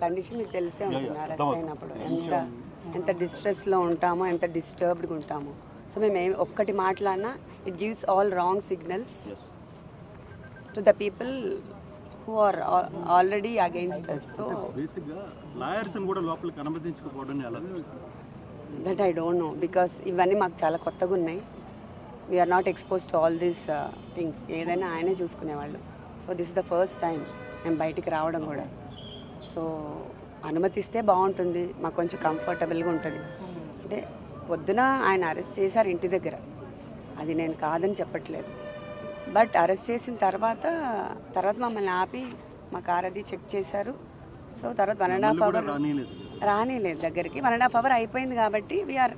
Condition మీకు తెలిసే ఉంటుంది అరెస్ట్ అయినప్పుడు ఎంత డిస్ట్రెస్లో ఉంటామో, ఎంత డిస్టర్బ్డ్గా ఉంటామో. సో మేము ఒక్కటి మాట్లాడినా it gives all wrong signals to the people who are already against us. So basically lawyers and kuda lopaliki అనుమతించకపోవడం ఎలా? that I don't know because ఇవన్నీ మాకు చాలా కొత్తగా ఉన్నాయి. We are not exposed to all these things. ఏదైనా ఆయనే చూసుకునేవాళ్ళు. So this is the first time మేము బయటికి రావడం కూడా. సో అనుమతిస్తే బాగుంటుంది, మాకు కొంచెం కంఫర్టబుల్గా ఉంటుంది. అంటే పొద్దున ఆయన అరెస్ట్ చేశారు ఇంటి దగ్గర, అది నేను కాదని చెప్పట్లేదు. బట్ అరెస్ట్ చేసిన తర్వాత మమ్మల్ని ఆపి మా కార్ అది చెక్ చేశారు. సో తర్వాత 1.5 అవర్ రానిలేదు దగ్గరికి. 1.5 అవర్ అయిపోయింది కాబట్టి వీఆర్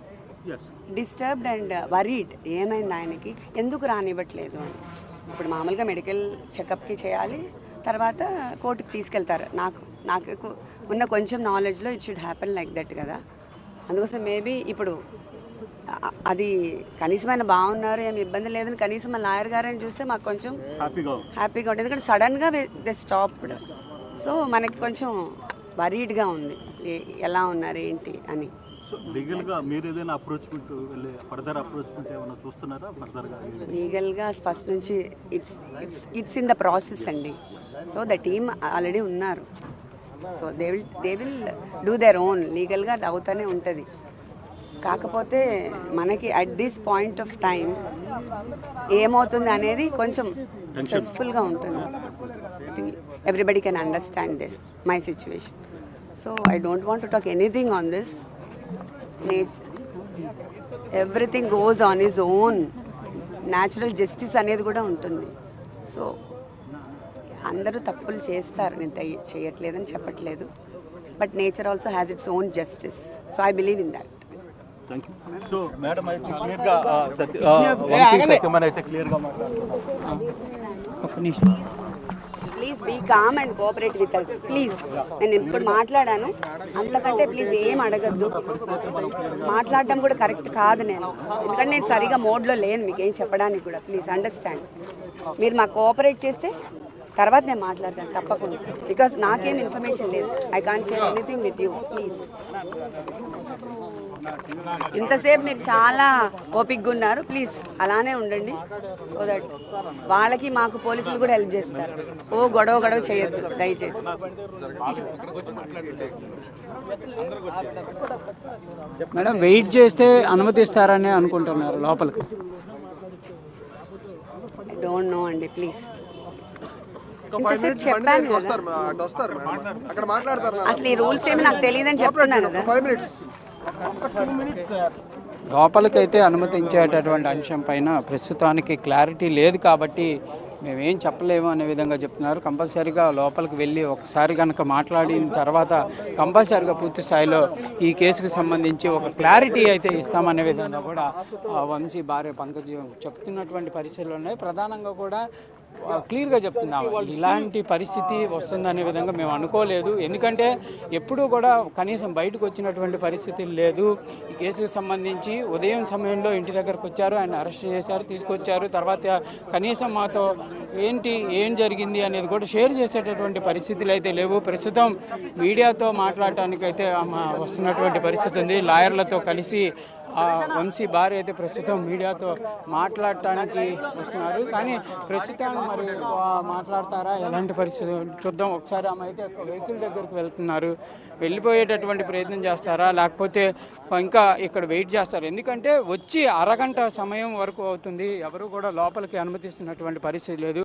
డిస్టర్బ్డ్ అండ్ వరీడ్. ఏమైంది ఆయనకి, ఎందుకు రానివ్వట్లేదు అని. ఇప్పుడు మామూలుగా మెడికల్ చెకప్కి చేయాలి, తర్వాత కోర్టుకి తీసుకెళ్తారు. నాకు ఉన్న కొంచెం నాలెడ్జ్లో it should happen like that కదా. అందుకోసం మేబీ ఇప్పుడు అది కనీసం ఆయన బాగున్నారు, ఏమి ఇబ్బంది లేదని కనీసం మా లాయర్ గారని చూస్తే మాకు కొంచెం హ్యాపీగా ఉంటుంది. ఎందుకంటే సడన్గా దే స్టాప్డ్. సో మనకి కొంచెం వరీడ్గా ఉంది, అసలు ఎలా ఉన్నారు ఏంటి అని. లీగల్గా ఫస్ట్ నుంచి ఇట్స్ ఇన్ ద ప్రాసెస్ అండి. సో ద టీమ్ ఆల్రెడీ ఉన్నారు. So they will do their own. లీగల్గా అది అవుతూనే ఉంటుంది. కాకపోతే మనకి at this point of time ఏమవుతుంది అనేది కొంచెం స్ట్రెస్ఫుల్గా ఉంటుంది. Everybody can understand this my situation. So I don't want to talk anything on this. Everything goes on his own. Natural justice అనేది కూడా ఉంటుంది. సో అందరూ తప్పులు చేస్తారు, నేను చేయట్లేదని చెప్పట్లేదు. But nature also has its own justice. So I believe in that. So madam అయితే క్లియర్గా సత్యమని అయితే క్లియర్గా please be calm and cooperate with us please. నేను ఇప్పుడు మాట్లాడాను, అంతకంటే ప్లీజ్ ఏం అడగద్దు. మాట్లాడడం కూడా కరెక్ట్ కాదు నేను, ఎందుకంటే నేను సరిగా మోడ్లో లేను మీకు ఏం చెప్పడానికి కూడా. Please understand. మీరు మాకు కోఆపరేట్ చేస్తే తర్వాత నేను మాట్లాడతాను తప్పకుండా. బికాస్ నాకేం ఇన్ఫర్మేషన్ లేదు. I can't share anything with you. Please. ఇంతసేపు మీరు చాలా ఓపిక్గా ఉన్నారు, ప్లీజ్ అలానే ఉండండి. సో దట్ వాళ్ళకి మాకు పోలీసులు కూడా హెల్ప్ చేస్తారు. గొడవ చేయొద్దు దయచేసి. మేడం వెయిట్ చేస్తే అనుమతిస్తారని అనుకుంటున్నారు లోపలికి? ఐ డోంట్ నో అండి, ప్లీజ్. ఇంతసేపు చెప్పాను కదా, అసలు ఈ రూల్స్ ఏమి నాకు తెలియదని చెప్తున్నాను కదా. లోపలికైతే అనుమతించేటటువంటి అంశం పైన ప్రస్తుతానికి క్లారిటీ లేదు కాబట్టి మేమేం చెప్పలేము అనే విధంగా చెప్తున్నారు. కంపల్సరీగా లోపలికి వెళ్ళి ఒకసారి కనుక మాట్లాడిన తర్వాత కంపల్సరీగా పూర్తి స్థాయిలో ఈ కేసుకు సంబంధించి ఒక క్లారిటీ అయితే ఇస్తామనే విధంగా కూడా వంశీ భార్య పంకజ్ చెప్తున్నటువంటి పరిస్థితులు ఉన్నాయి. ప్రధానంగా కూడా క్లియర్గా చెప్తున్నాము, ఇలాంటి పరిస్థితి వస్తుందనే విధంగా మేము అనుకోలేదు. ఎందుకంటే ఎప్పుడూ కూడా కనీసం బయటకు వచ్చినటువంటి పరిస్థితి లేదు. ఈ కేసుకు సంబంధించి ఉదయం సమయంలో ఇంటి దగ్గరకు వచ్చారు, ఆయన అరెస్ట్ చేశారు, తీసుకొచ్చారు. తర్వాత కనీసం మాతో ఏం జరిగింది అనేది కూడా షేర్ చేసేటటువంటి పరిస్థితులు అయితే లేవు. ప్రస్తుతం మీడియాతో మాట్లాడటానికి అయితే వస్తున్నటువంటి పరిస్థితి ఉంది. లాయర్లతో కలిసి వంశీ భార్య అయితే ప్రస్తుతం మీడియాతో మాట్లాడటానికి వస్తున్నారు. కానీ ప్రస్తుతం మరి మాట్లాడతారా ఎలాంటి పరిస్థితి చూద్దాం. ఒకసారి ఆమె అయితే వెహికల్ దగ్గరికి వెళ్తున్నారు. వెళ్ళిపోయేటటువంటి ప్రయత్నం చేస్తారా లేకపోతే ఇంకా ఇక్కడ వెయిట్ చేస్తారు? ఎందుకంటే వచ్చి అరగంట సమయం వరకు అవుతుంది, ఎవరు కూడా లోపలికి అనుమతిస్తున్నటువంటి పరిస్థితి లేదు.